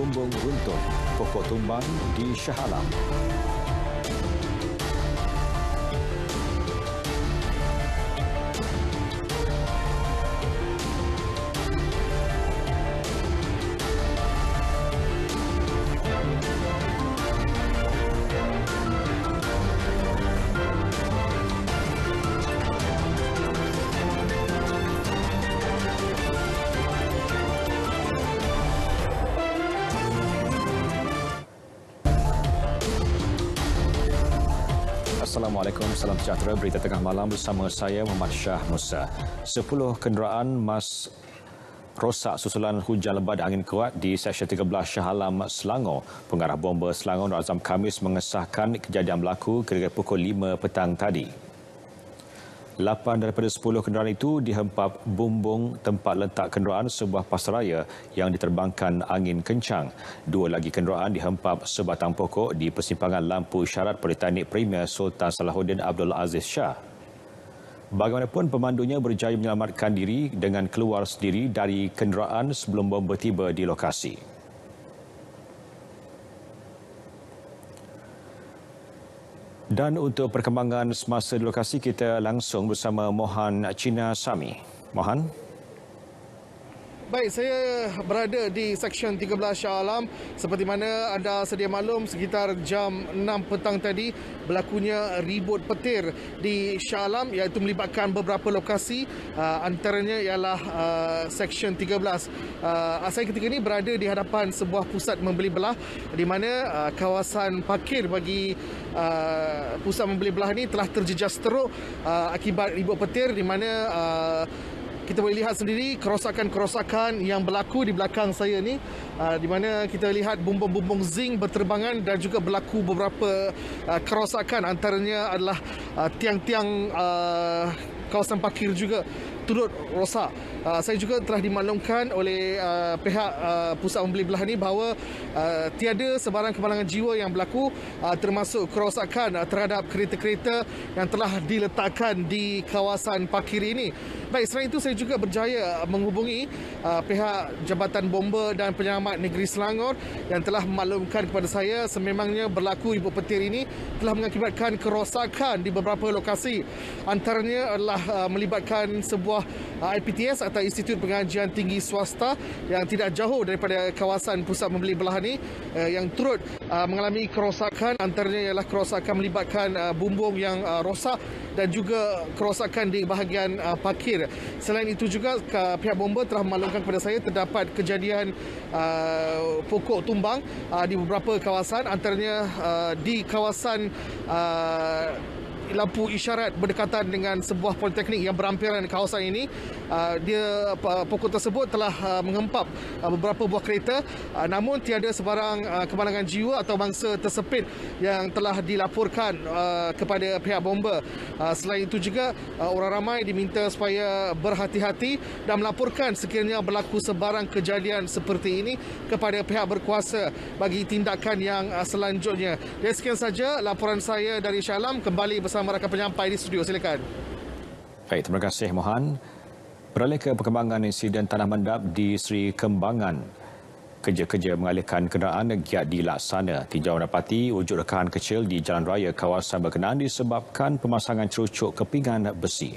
bumbung runtuh, pokok tumbang di Shah Alam. Assalamualaikum, salam sejahtera. Berita tengah malam bersama saya Muhammad Shah Musa. 10 kenderaan mas rosak susulan hujan lebat dan angin kuat di Seksyen 13 Shah Alam, Selangor. Pengarah bomba Selangor Nur Azam Khamis mengesahkan kejadian berlaku kira-kira pukul 5 petang tadi. 8 daripada 10 kenderaan itu dihempap bumbung tempat letak kenderaan sebuah pasaraya yang diterbangkan angin kencang. 2 lagi kenderaan dihempap sebatang pokok di persimpangan lampu isyarat Politeknik Premier Sultan Salahuddin Abdul Aziz Shah. Bagaimanapun, pemandunya berjaya menyelamatkan diri dengan keluar sendiri dari kenderaan sebelum bomba tiba di lokasi. Dan untuk perkembangan semasa di lokasi, kita langsung bersama Mohan Cina Sami. Mohan? Baik, saya berada di Seksyen 13 Shah Alam. Seperti mana anda sedia maklum, sekitar jam 6 petang tadi berlakunya ribut petir di Shah Alam, iaitu melibatkan beberapa lokasi, antaranya ialah Seksyen 13. Saya ketika ini berada di hadapan sebuah pusat membeli belah di mana kawasan parkir bagi pusat membeli belah ini telah terjejas teruk akibat ribut petir, di mana kita boleh lihat sendiri kerosakan-kerosakan yang berlaku di belakang saya ni, di mana kita lihat bumbung-bumbung zinc berterbangan dan juga berlaku beberapa kerosakan, antaranya adalah tiang-tiang kawasan parkir juga turut rosak. Saya juga telah dimaklumkan oleh pihak pusat membeli belah ini bahawa tiada sebarang kemalangan jiwa yang berlaku, termasuk kerosakan terhadap kereta-kereta yang telah diletakkan di kawasan parkir ini. Baik, selain itu saya juga berjaya menghubungi pihak Jabatan Bomba dan Penyelamat Negeri Selangor yang telah memaklumkan kepada saya sememangnya berlaku ribut petir ini telah mengakibatkan kerosakan di beberapa lokasi. Antaranya adalah melibatkan sebuah IPTS atau Institut Pengajian Tinggi Swasta yang tidak jauh daripada kawasan pusat membeli belah ini yang turut mengalami kerosakan, antaranya ialah kerosakan melibatkan bumbung yang rosak dan juga kerosakan di bahagian parkir. Selain itu juga pihak bomba telah memaklumkan kepada saya terdapat kejadian pokok tumbang di beberapa kawasan, antaranya di kawasan lampu isyarat berdekatan dengan sebuah politeknik yang berampiran kawasan ini. Pokok tersebut telah mengempap beberapa buah kereta, namun tiada sebarang kemalangan jiwa atau mangsa tersepit yang telah dilaporkan kepada pihak bomba. Selain itu juga orang ramai diminta supaya berhati-hati dan melaporkan sekiranya berlaku sebarang kejadian seperti ini kepada pihak berkuasa bagi tindakan yang selanjutnya. Dan sekian saja laporan saya dari Shah Alam. Kembali bersama rakan penyampai di studio, silakan. Baik, terima kasih Mohan. Beralih ke perkembangan insiden tanah mendap di Seri Kembangan. Kerja-kerja mengalihkan kenderaan giat dilaksana. Tinjauan dapati wujud rekahan kecil di jalan raya kawasan berkenaan disebabkan pemasangan cerucuk kepingan besi.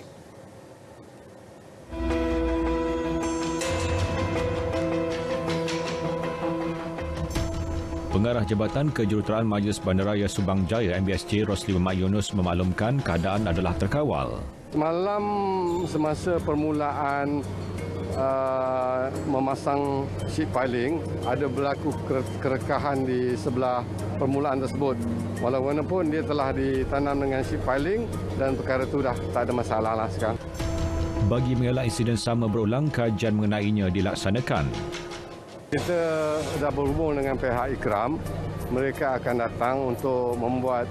Pengarah Jabatan Kejuruteraan Majlis Bandaraya Subang Jaya MBSJ Rosli Muhammad Yunus memaklumkan keadaan adalah terkawal. Semalam semasa permulaan memasang sheet piling, ada berlaku kerekahan di sebelah permulaan tersebut. Walaupun dia telah ditanam dengan sheet piling dan perkara itu dah tak ada masalah lah sekarang. Bagi mengelak insiden sama berulang, kajian mengenainya dilaksanakan. Kita dah berhubung dengan pihak Ikram. Mereka akan datang untuk membuat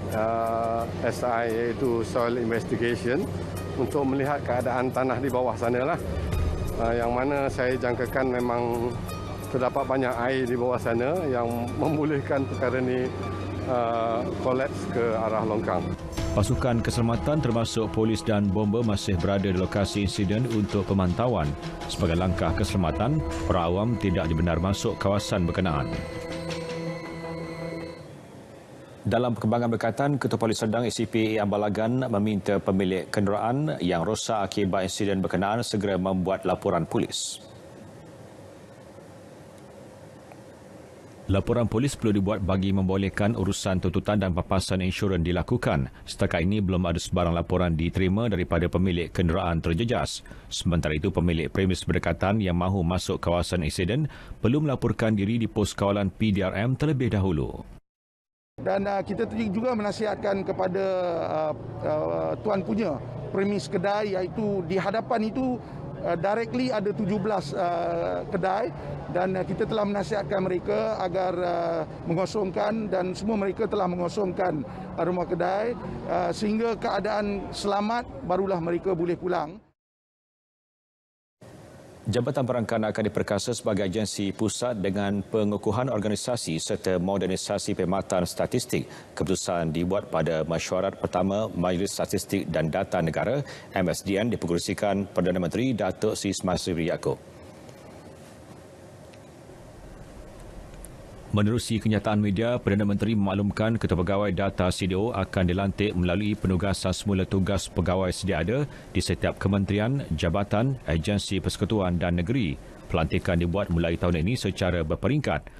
SI, iaitu Soil Investigation, untuk melihat keadaan tanah di bawah sana lah. Yang mana saya jangkakan memang terdapat banyak air di bawah sana yang membolehkan perkara ini kolaps ke arah longkang. Pasukan keselamatan termasuk polis dan bomba masih berada di lokasi insiden untuk pemantauan. Sebagai langkah keselamatan, para awam tidak dibenar masuk kawasan berkenaan. Dalam perkembangan berkaitan, Ketua Polis Sedang ACP Ambalagan meminta pemilik kenderaan yang rosak akibat insiden berkenaan segera membuat laporan polis. Laporan polis perlu dibuat bagi membolehkan urusan tuntutan dan papasan insurans dilakukan. Setakat ini belum ada sebarang laporan diterima daripada pemilik kenderaan terjejas. Sementara itu, pemilik premis berdekatan yang mahu masuk kawasan insiden perlu melaporkan diri di pos kawalan PDRM terlebih dahulu. Dan kita juga menasihatkan kepada tuan punya premis kedai, iaitu di hadapan itu directly ada 17 kedai, dan kita telah menasihatkan mereka agar mengosongkan, dan semua mereka telah mengosongkan rumah kedai sehingga keadaan selamat barulah mereka boleh pulang. Jabatan Perangkan akan diperkasa sebagai agensi pusat dengan pengukuhan organisasi serta modernisasi perkhidmatan statistik. Keputusan dibuat pada mesyuarat pertama Majlis Statistik dan Data Negara MSDN dipengerusikan Perdana Menteri Datuk Seri Ismail Yaakob. Menerusi kenyataan media, Perdana Menteri memaklumkan Ketua Pegawai Data CDO akan dilantik melalui penugasan semula tugas pegawai sedia ada di setiap kementerian, jabatan, agensi persekutuan dan negeri. Pelantikan dibuat mulai tahun ini secara berperingkat.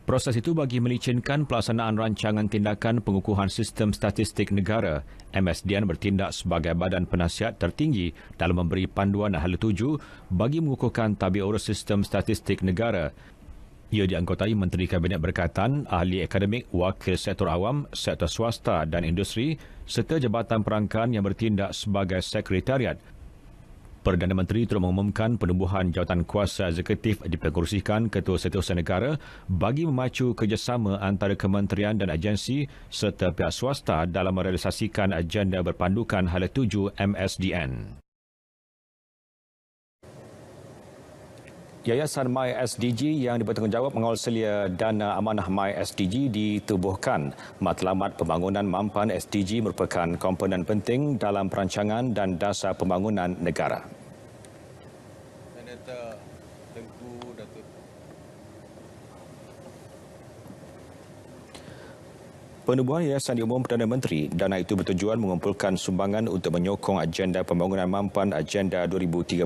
Proses itu bagi melicinkan pelaksanaan rancangan tindakan pengukuhan sistem statistik negara. MSDN bertindak sebagai badan penasihat tertinggi dalam memberi panduan dan hala tuju bagi mengukuhkan tabir urus sistem statistik negara. Ia dianggotai Menteri Kabinet Berkaitan, ahli akademik, wakil sektor awam, sektor swasta dan industri serta Jabatan Perangkan yang bertindak sebagai sekretariat. Perdana Menteri turut mengumumkan penubuhan jawatan kuasa eksekutif dipengerusikan Ketua Setiausaha Negara bagi memacu kerjasama antara kementerian dan agensi serta pihak swasta dalam merealisasikan agenda berpandukan hala tuju MSDN. Yayasan MySDG yang bertanggungjawab mengawal selia dana amanah MySDG ditubuhkan. Matlamat pembangunan mampan SDG merupakan komponen penting dalam perancangan dan dasar pembangunan negara. Penubuhan Yayasan diumum Perdana Menteri. Dana itu bertujuan mengumpulkan sumbangan untuk menyokong agenda pembangunan mampan Agenda 2030.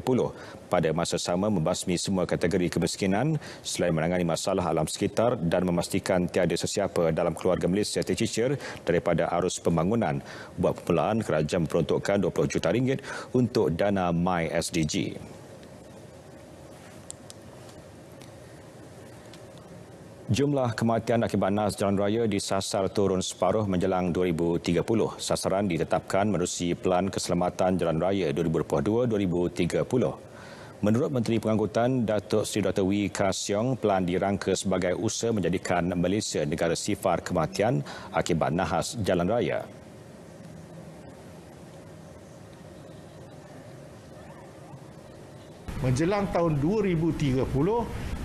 Pada masa sama membasmi semua kategori kemiskinan selain menangani masalah alam sekitar dan memastikan tiada sesiapa dalam keluarga Malaysia tercicir daripada arus pembangunan. Buat permulaan, kerajaan memperuntukkan RM20 juta untuk dana MySDG. Jumlah kematian akibat nas jalan raya disasar turun separuh menjelang 2030. Sasaran ditetapkan menerusi Pelan Keselamatan Jalan Raya 2022-2030. Menurut Menteri Pengangkutan Datuk Seri Dr. Wee Ka Siong, pelan dirangka sebagai usaha menjadikan Malaysia negara sifar kematian akibat nahas jalan raya. Menjelang tahun 2030,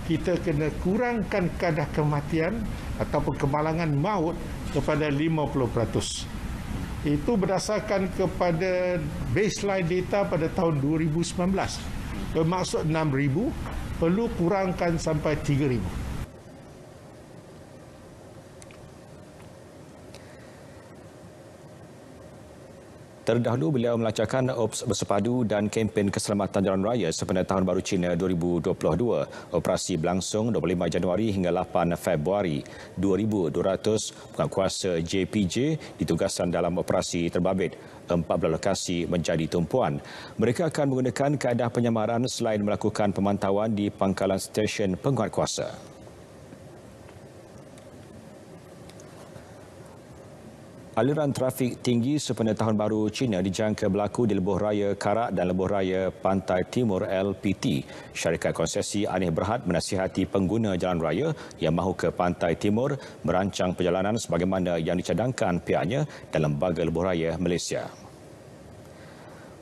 kita kena kurangkan kadar kematian ataupun kemalangan maut kepada 50%. Itu berdasarkan kepada baseline data pada tahun 2019. Bermaksud 6,000 perlu kurangkan sampai 3,000. Terdahulu beliau melancarkan OPS bersepadu dan kempen keselamatan jalan raya sepanjang Tahun Baru Cina 2022. Operasi berlangsung 25 Januari hingga 8 Februari. 2,200 penguatkuasa JPJ ditugaskan dalam operasi terbabit. 14 lokasi menjadi tumpuan. Mereka akan menggunakan kaedah penyamaran selain melakukan pemantauan di pangkalan stesen penguatkuasa. Aliran trafik tinggi sepanjang Tahun Baru Cina dijangka berlaku di Lebuh Raya Karak dan Lebuh Raya Pantai Timur LPT. Syarikat konsesi Anih Berhad menasihati pengguna jalan raya yang mahu ke Pantai Timur merancang perjalanan sebagaimana yang dicadangkan pihaknya dalam Lembaga Lebuh Raya Malaysia.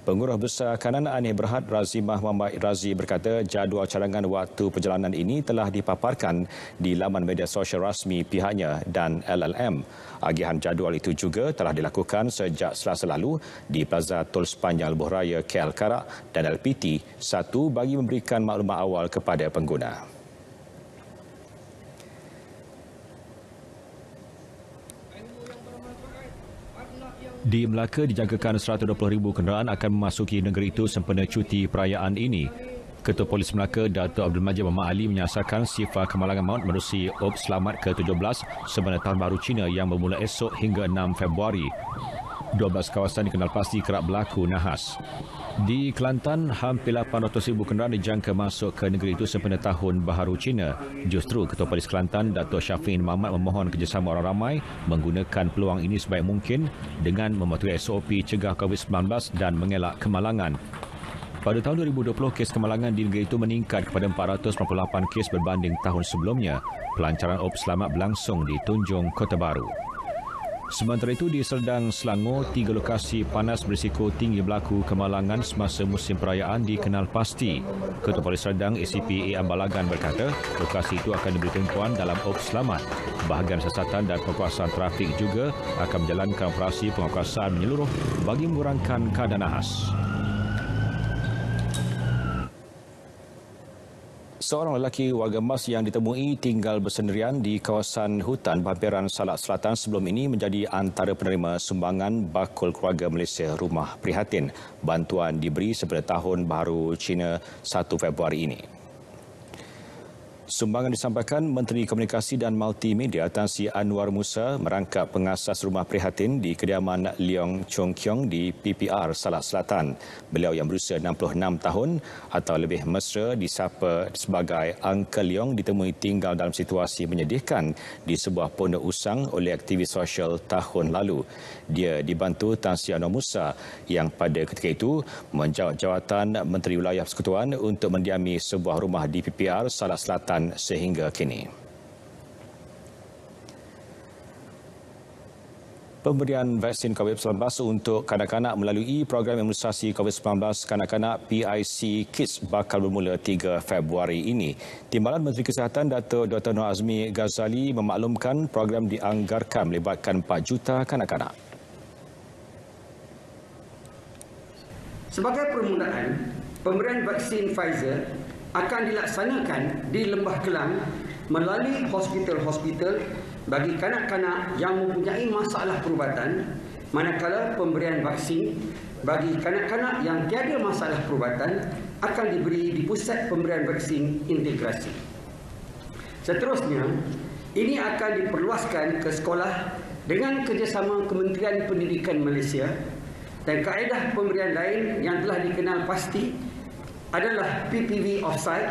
Pengurus Besar Kanan Anih Berhad Razimah Muhammad Razi berkata jadual cadangan waktu perjalanan ini telah dipaparkan di laman media sosial rasmi pihaknya dan LLM. Agihan jadual itu juga telah dilakukan sejak Selasa lalu di Plaza Tol sepanjang Lebuh Raya KL Karak dan LPT 1 bagi memberikan maklumat awal kepada pengguna. Di Melaka dijangkakan 120,000 kenderaan akan memasuki negeri itu sempena cuti perayaan ini. Ketua Polis Melaka, Dato' Abdul Majid Muhammad Ali menyasarkan sifar kemalangan maut menerusi OP Selamat ke-17 sempena Tahun Baru Cina yang bermula esok hingga 6 Februari. 12 kawasan dikenal pasti kerap berlaku nahas. Di Kelantan, hampir 800,000 kenderaan dijangka masuk ke negeri itu sempena Tahun Baharu Cina. Justru Ketua Polis Kelantan, Dato' Syafiq Muhammad memohon kerjasama orang ramai menggunakan peluang ini sebaik mungkin dengan mematuhi SOP cegah COVID-19 dan mengelak kemalangan. Pada tahun 2020, kes kemalangan di negeri itu meningkat kepada 498 kes berbanding tahun sebelumnya. Pelancaran OP Selamat berlangsung di Tunjung, Kota Baru. Sementara itu, di Serdang, Selangor, 3 lokasi panas berisiko tinggi berlaku kemalangan semasa musim perayaan dikenal pasti. Ketua Polis Serdang, ACP A. Ambalagan berkata, lokasi itu akan diberi tumpuan dalam OP Selamat. Bahagian siasatan dan penguasaan trafik juga akan menjalankan operasi penguasaan menyeluruh bagi mengurangkan keadaan nahas. Seorang lelaki warga Mas yang ditemui tinggal bersendirian di kawasan hutan berhampiran Salak Selatan sebelum ini menjadi antara penerima sumbangan Bakul Keluarga Malaysia Rumah Prihatin. Bantuan diberi sempena Tahun Baharu Cina 1 Februari ini. Sumbangan disampaikan Menteri Komunikasi dan Multimedia Tan Sri Anwar Musa merangkap pengasas Rumah Prihatin di kediaman Leong Chong Kiong di PPR Salak Selatan. Beliau yang berusia 66 tahun atau lebih mesra disapa sebagai Uncle Leong ditemui tinggal dalam situasi menyedihkan di sebuah pondok usang oleh aktivis sosial tahun lalu. Dia dibantu Tan Sri Anwar Musa yang pada ketika itu menjawat jawatan Menteri Wilayah Persekutuan untuk mendiami sebuah rumah di PPR Salak Selatan sehingga kini. Pemberian vaksin COVID-19 untuk kanak-kanak melalui program imunisasi COVID-19 kanak-kanak PIC Kids bakal bermula 3 Februari ini. Timbalan Menteri Kesihatan Dato' Dr. Nur Azmi Ghazali memaklumkan program dianggarkan melibatkan 4 juta kanak-kanak. Sebagai permulaan, pemberian vaksin Pfizer akan dilaksanakan di Lembah Kelang melalui hospital-hospital bagi kanak-kanak yang mempunyai masalah perubatan, manakala pemberian vaksin bagi kanak-kanak yang tiada masalah perubatan akan diberi di pusat pemberian vaksin integrasi. Seterusnya, ini akan diperluaskan ke sekolah dengan kerjasama Kementerian Pendidikan Malaysia dan kaedah pemberian lain yang telah dikenal pasti adalah PPV offsite,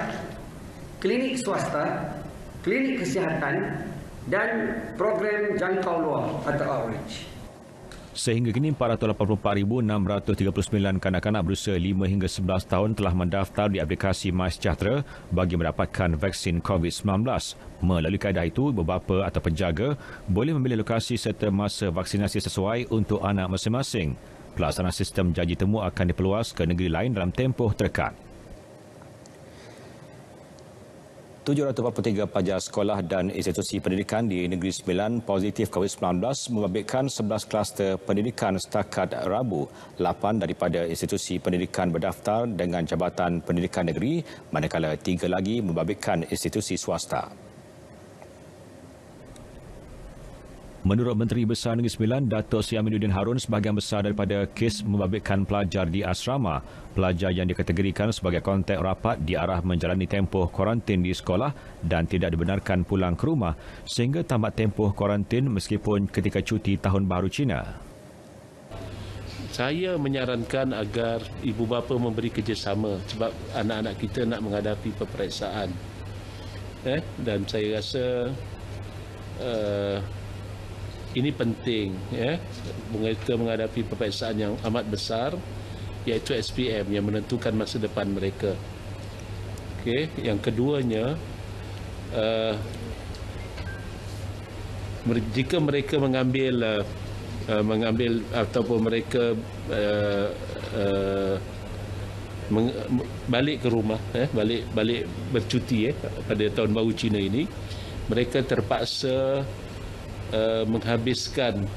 klinik swasta, klinik kesihatan dan program jangkau luar atau outreach. Sehingga kini 484,639 kanak-kanak berusia 5 hingga 11 tahun telah mendaftar di aplikasi MySejahtera bagi mendapatkan vaksin COVID-19. Melalui kaedah itu, ibu bapa atau penjaga boleh memilih lokasi serta masa vaksinasi sesuai untuk anak masing-masing. Pelaksanaan sistem janji temu akan diperluas ke negeri lain dalam tempoh terdekat. 743 pelajar sekolah dan institusi pendidikan di Negeri Sembilan positif COVID-19 membabitkan 11 kluster pendidikan setakat Rabu. 8 daripada institusi pendidikan berdaftar dengan Jabatan Pendidikan Negeri, manakala 3 lagi membabitkan institusi swasta. Menurut Menteri Besar Negeri Sembilan, Datuk Seri Aminuddin Harun, sebahagian besar daripada kes membabitkan pelajar di asrama. Pelajar yang dikategorikan sebagai kontak rapat diarah menjalani tempoh kuarantin di sekolah dan tidak dibenarkan pulang ke rumah sehingga tamat tempoh kuarantin meskipun ketika cuti Tahun Baharu Cina. Saya menyarankan agar ibu bapa memberi kerjasama sebab anak-anak kita nak menghadapi peperiksaan. Dan saya rasa ini penting, kita menghadapi peperiksaan yang amat besar, iaitu SPM yang menentukan masa depan mereka. Okey, yang keduanya, jika mereka mengambil ataupun mereka balik ke rumah, balik bercuti pada Tahun Baru Cina ini, mereka terpaksa menghabiskan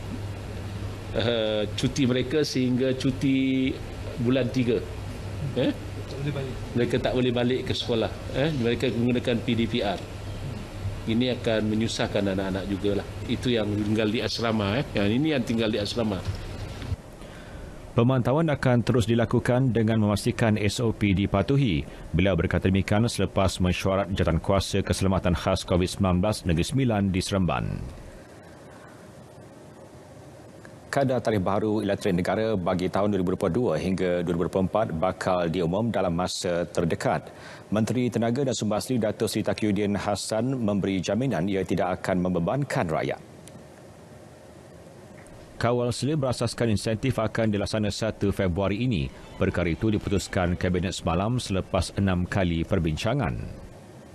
cuti mereka sehingga cuti bulan 3. Mereka tak boleh balik ke sekolah. Mereka menggunakan PDPR. Ini akan menyusahkan anak-anak jugalah. Itu yang tinggal di asrama. Yang ini yang tinggal di asrama. Pemantauan akan terus dilakukan dengan memastikan SOP dipatuhi. Beliau berkata demikian selepas mesyuarat Jawatankuasa Keselamatan Khas COVID-19 Negeri Sembilan di Seremban. Kadar tarikh baru elektrik negara bagi tahun 2022 hingga 2024 bakal diumum dalam masa terdekat. Menteri Tenaga dan Sumber Asli Datuk Seri Taqiyuddin Hassan memberi jaminan ia tidak akan membebankan rakyat. Kawal selia berasaskan insentif akan dilaksana 1 Februari ini. Perkara itu diputuskan Kabinet semalam selepas 6 kali perbincangan.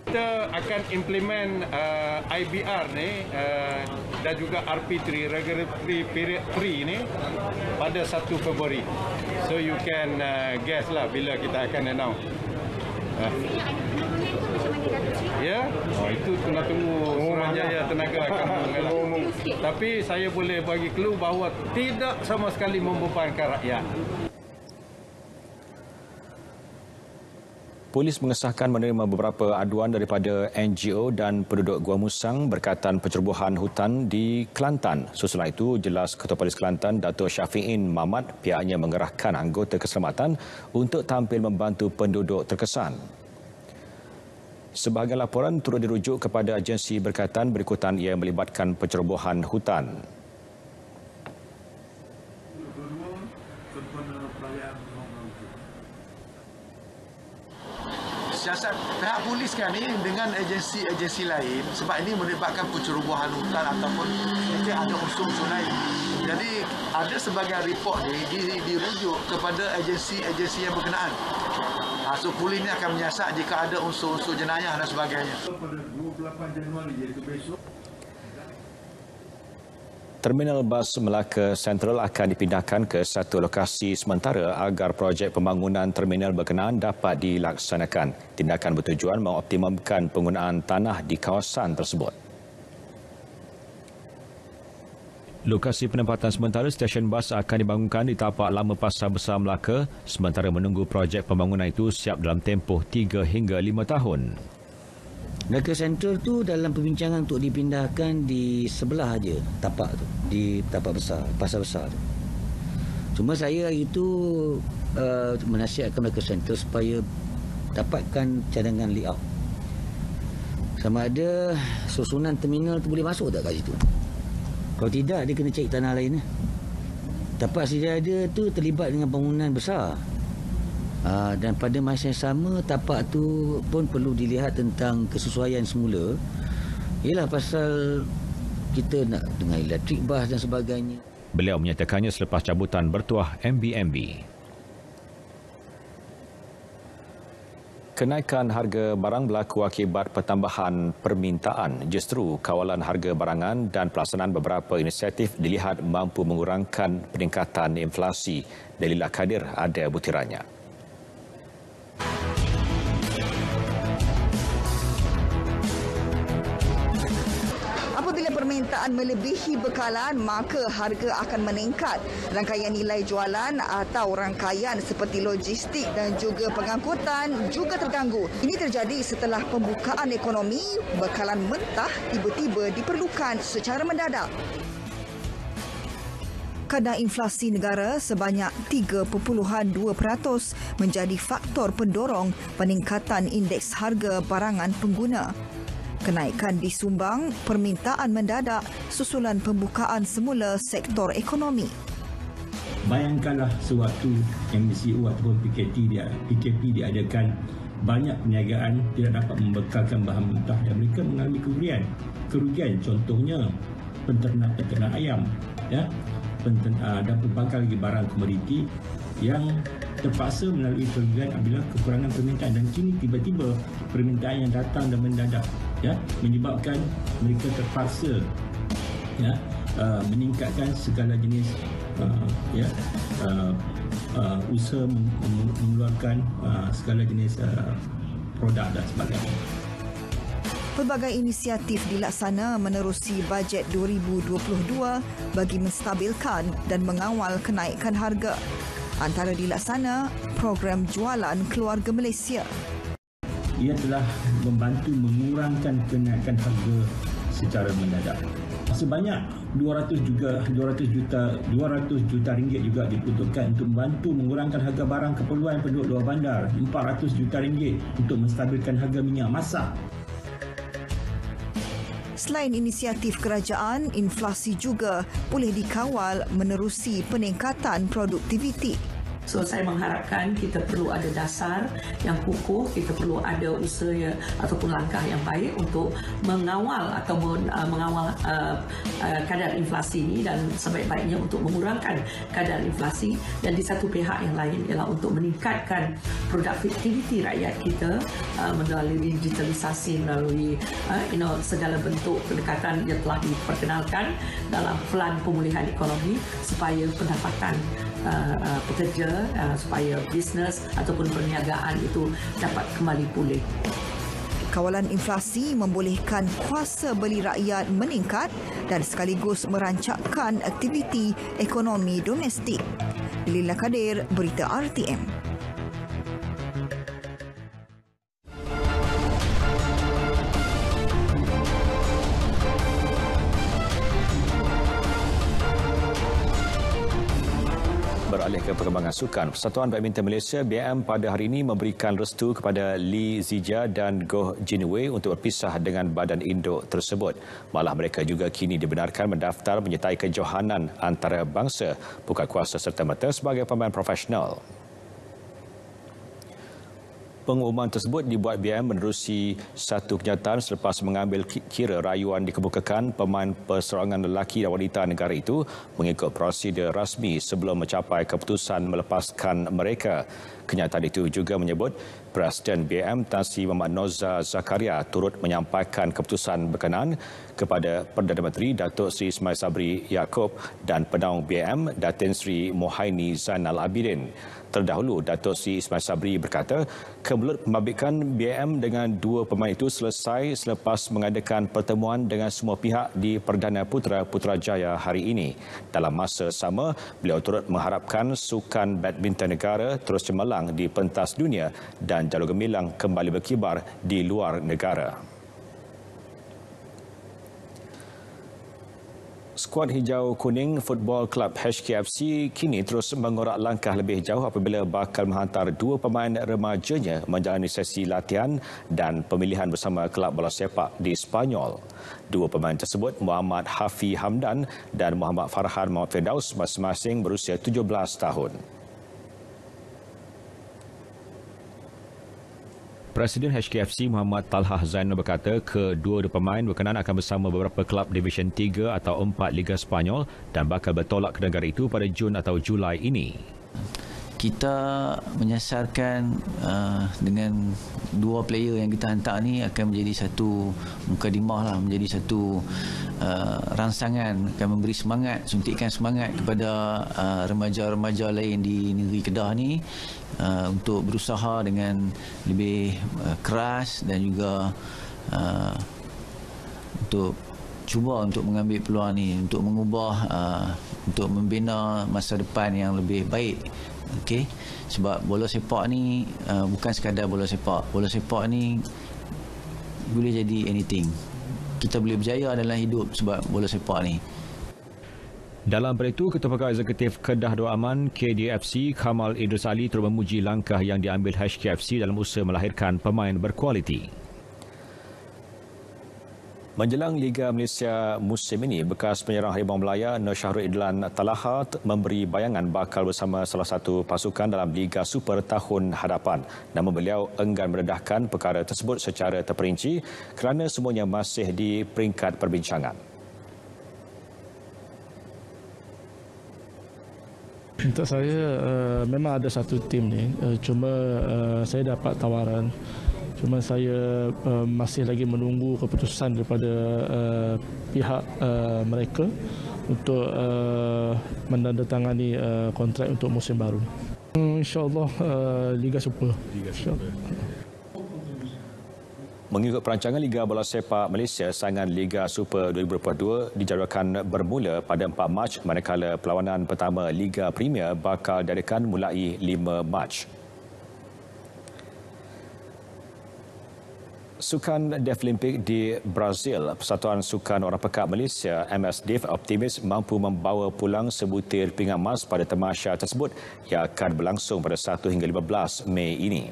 Kita akan implement IBR ni dan juga RP3, Regulatory Period 3 ni pada 1 Februari. So you can guess lah bila kita akan announce. Ya, itu kena tunggu Suruhanjaya Tenaga akan mengumumkan. Tapi saya boleh bagi clue bahawa tidak sama sekali membebankan rakyat. Polis mengesahkan menerima beberapa aduan daripada NGO dan penduduk Gua Musang berkaitan pencerobohan hutan di Kelantan. Susulan itu, jelas Ketua Polis Kelantan, Dato' Syafi'in Mamat, pihaknya mengerahkan anggota keselamatan untuk tampil membantu penduduk terkesan. Sebahagian laporan turut dirujuk kepada agensi berkaitan berikutan ia melibatkan pencerobohan hutan. Siasat pihak polis kan ni dengan agensi-agensi lain sebab ini melibatkan pencerobohan hutan ataupun mungkin ada unsur-unsur lain. Jadi ada sebagian report ni dirujuk kepada agensi-agensi yang berkenaan. So polis ni akan menyiasat jika ada unsur-unsur jenayah dan sebagainya. Pada 28 Januari iaitu besok, Terminal bas Melaka Sentral akan dipindahkan ke satu lokasi sementara agar projek pembangunan terminal berkenaan dapat dilaksanakan. Tindakan bertujuan mengoptimumkan penggunaan tanah di kawasan tersebut. Lokasi penempatan sementara stesen bas akan dibangunkan di tapak lama Pasar Besar Melaka sementara menunggu projek pembangunan itu siap dalam tempoh 3 hingga 5 tahun. Melaka Sentral tu dalam perbincangan untuk dipindahkan di sebelah aja tapak tu, di tapak besar, Pasar Besar tu. Cuma saya itu menasihatkan Melaka Sentral supaya dapatkan cadangan layout. Sama ada susunan terminal tu boleh masuk tak kat situ. Kalau tidak, dia kena cari tanah lain. Tapak sedia ada tu terlibat dengan bangunan besar. Dan pada masa yang sama, tapak tu pun perlu dilihat tentang kesesuaian semula. Ialah pasal kita nak dengan elektrik bas dan sebagainya. Beliau menyatakannya selepas cabutan bertuah MBMB. Kenaikan harga barang berlaku akibat pertambahan permintaan. Justru kawalan harga barangan dan pelaksanaan beberapa inisiatif dilihat mampu mengurangkan peningkatan inflasi. Dalilah Kadir ada butirannya. Apabila permintaan melebihi bekalan, maka harga akan meningkat. Rangkaian nilai jualan atau rangkaian seperti logistik dan juga pengangkutan juga terganggu. Ini terjadi setelah pembukaan ekonomi, bekalan mentah tiba-tiba diperlukan secara mendadak. Kadar inflasi negara sebanyak 3.2% menjadi faktor pendorong peningkatan indeks harga barangan pengguna. Kenaikan disumbang permintaan mendadak susulan pembukaan semula sektor ekonomi. Bayangkanlah sewaktu MCO ataupun PKP diadakan, banyak perniagaan tidak dapat membekalkan bahan mentah dan mereka mengalami kerugian. Contohnya peternak ayam, ya, dan pelbagai lagi barang komoditi yang terpaksa melalui kerugian apabila kekurangan permintaan, dan kini tiba-tiba permintaan yang datang dan mendadak, ya, menyebabkan mereka terpaksa, ya, meningkatkan segala jenis usaha mengeluarkan segala jenis produk dan sebagainya. Pelbagai inisiatif dilaksana menerusi bajet 2022 bagi menstabilkan dan mengawal kenaikan harga. Antara dilaksana program jualan keluarga Malaysia. Ia telah membantu mengurangkan kenaikan harga secara mendadak. Sebanyak 200 juta ringgit juga diperuntukkan untuk membantu mengurangkan harga barang keperluan penduduk luar bandar. 400 juta ringgit untuk menstabilkan harga minyak masak. Selain inisiatif kerajaan, inflasi juga boleh dikawal menerusi peningkatan produktiviti. So saya mengharapkan kita perlu ada dasar yang kukuh, kita perlu ada usaha ataupun langkah yang baik untuk mengawal atau mengawal kadar inflasi ini dan sebaik-baiknya untuk mengurangkan kadar inflasi, dan di satu pihak yang lain ialah untuk meningkatkan produktiviti rakyat kita melalui digitalisasi, melalui segala bentuk pendekatan yang telah diperkenalkan dalam pelan pemulihan ekonomi supaya pendapatan pekerja, supaya bisnes ataupun perniagaan itu dapat kembali pulih. Kawalan inflasi membolehkan kuasa beli rakyat meningkat dan sekaligus merancakkan aktiviti ekonomi domestik. Lila Kadir, Berita RTM. Beralih ke perkembangan sukan, Persatuan Badminton Malaysia BM pada hari ini memberikan restu kepada Lee Zijia dan Goh Jin Wei untuk berpisah dengan badan induk tersebut. Malah mereka juga kini dibenarkan mendaftar menyertai kejohanan antarabangsa bukan kuasa serta-merta sebagai pemain profesional. Pengumuman tersebut dibuat BM menerusi satu kenyataan selepas mengambil kira rayuan dikemukakan pemain perseorangan lelaki dan wanita negara itu mengikut prosedur rasmi sebelum mencapai keputusan melepaskan mereka. Kenyataan itu juga menyebut Presiden BM Tan Sri Muhammad Noza Zakaria turut menyampaikan keputusan berkenaan kepada Perdana Menteri Datuk Seri Ismail Sabri Yaakob dan Penaung BM Datin Sri Mohaini Zainal Abidin. Terdahulu, Datuk Seri Ismail Sabri berkata, kemelut pembabikan BM dengan dua pemain itu selesai selepas mengadakan pertemuan dengan semua pihak di Perdana Putra Putrajaya hari ini. Dalam masa sama, beliau turut mengharapkan sukan badminton negara terus cemerlang di pentas dunia dan jalur gemilang kembali berkibar di luar negara. Skuad Hijau Kuning Football Club HKFC kini terus mengorak langkah lebih jauh apabila bakal menghantar dua pemain remajanya menjalani sesi latihan dan pemilihan bersama kelab bola sepak di Sepanyol. Dua pemain tersebut, Muhammad Hafi Hamdan dan Muhammad Farhan Muhammad Firdaus, masing-masing berusia 17 tahun. Presiden HKFC Muhammad Talhah Zainal berkata kedua pemain berkenan akan bersama beberapa kelab Division 3 atau 4 Liga Sepanyol dan bakal bertolak ke negara itu pada Jun atau Julai ini. Kita menyasarkan dengan dua player yang kita hantar ni akan menjadi satu mukadimah lah, menjadi satu rangsangan, akan memberi semangat, suntikan semangat kepada remaja-remaja lain di negeri Kedah ni untuk berusaha dengan lebih keras dan juga untuk cuba untuk mengambil peluang ni untuk mengubah, untuk membina masa depan yang lebih baik. Okey, sebab bola sepak ni bukan sekadar bola sepak. Bola sepak ni boleh jadi anything. Kita boleh berjaya dalam hidup sebab bola sepak ni. Dalam pada itu, Ketua Pegawai Eksekutif Kedah Dua Aman KDFC Kamal Idris Ali turut memuji langkah yang diambil HKFC dalam usaha melahirkan pemain berkualiti. Menjelang Liga Malaysia musim ini, bekas penyerang Harimau Melaya Nur Syahrul Idlan Talaha memberi bayangan bakal bersama salah satu pasukan dalam Liga Super tahun hadapan. Namun beliau enggan mendedahkan perkara tersebut secara terperinci kerana semuanya masih di peringkat perbincangan. Untuk saya memang ada satu tim ni, cuma saya dapat tawaran. Cuma saya masih lagi menunggu keputusan daripada pihak mereka untuk menandatangani kontrak untuk musim baru. InsyaAllah Liga Super. Mengikut perancangan Liga Bola Sepak Malaysia, saingan Liga Super 2022 dijadualkan bermula pada 4 Mac manakala perlawanan pertama Liga Premier bakal diadakan mulai 5 Mac. Sukan Deaflimpik di Brazil, Persatuan Sukan Orang Pekak Malaysia MSDIF optimis mampu membawa pulang sebutir pinggan emas pada tamasya tersebut yang akan berlangsung pada 1 hingga 15 Mei ini.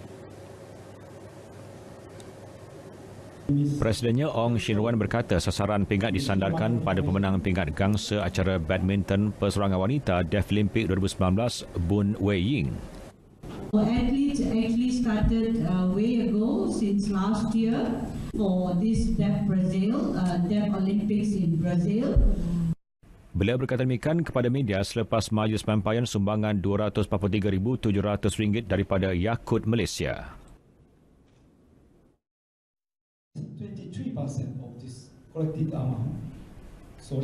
Presidennya Ong Shin Wen berkata sasaran pingat disandarkan pada pemenang pingat gangsa acara badminton perseorangan wanita Deaflimpik 2019 Boon Wei Ying. Athletes actually started way ago, since last year, for this Deaf Olympics in Brazil. Beliau berkata demikian kepada media selepas majlis penyampaian sumbangan RM243,700 daripada Yakult Malaysia. 23% of this collected amount.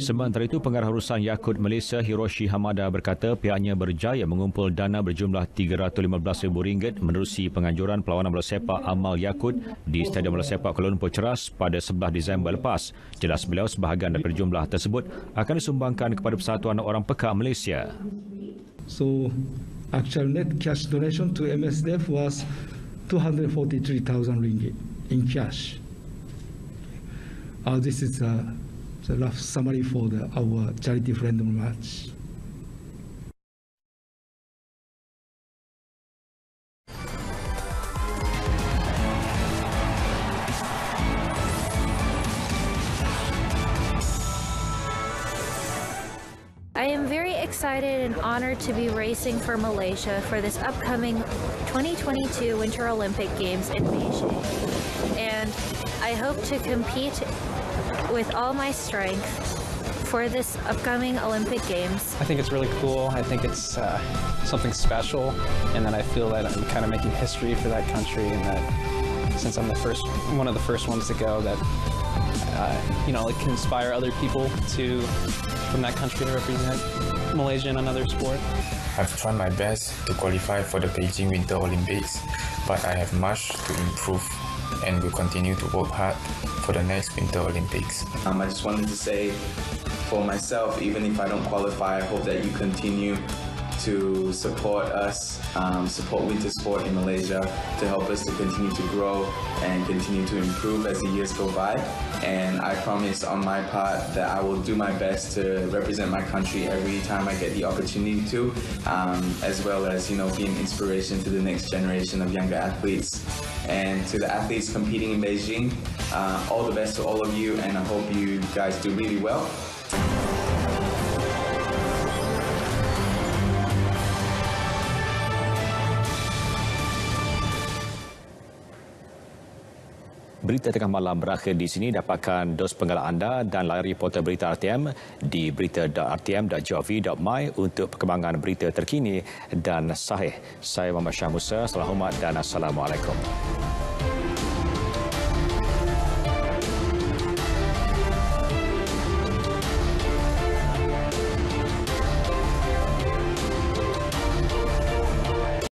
Sementara itu, Pengarah Urusan Yakult Malaysia Hiroshi Hamada berkata pihaknya berjaya mengumpul dana berjumlah RM315,000 menerusi penganjuran perlawanan bola sepak amal Yakult di Stadium Bola Sepak Kuala Lumpur Ceras pada 11 Disember lepas. Jelas beliau sebahagian daripada jumlah tersebut akan disumbangkan kepada Persatuan Orang Pekak Malaysia. So, actual net cash donation to MSDF was RM243,000 in cash. This is the rough summary for our charity friendly match. I am very excited and honored to be racing for Malaysia for this upcoming 2022 Winter Olympic Games in Beijing. And I hope to compete with all my strength for this upcoming Olympic Games. I think it's really cool. I think it's something special, and that I feel that I'm kind of making history for that country, and that since I'm one of the first ones to go, that it can inspire other people from that country to represent Malaysia in another sport. I've tried my best to qualify for the Beijing Winter Olympics, but I have much to improve and will continue to work hard for the next Winter Olympics. I just wanted to say for myself, even if I don't qualify, I hope that you continue to support us, support winter sport in Malaysia, to help us to continue to grow and continue to improve as the years go by. And I promise on my part that I will do my best to represent my country every time I get the opportunity to, as well as, be an inspiration to the next generation of younger athletes. And to the athletes competing in Beijing, all the best to all of you, and I hope you guys do really well. Berita tengah malam berakhir di sini. Dapatkan dos penggalan anda dan layari portal berita RTM di berita.rtm.gov.my untuk perkembangan berita terkini dan sahih. Saya Muhammad Syah Musa. Salam hormat dan Assalamualaikum.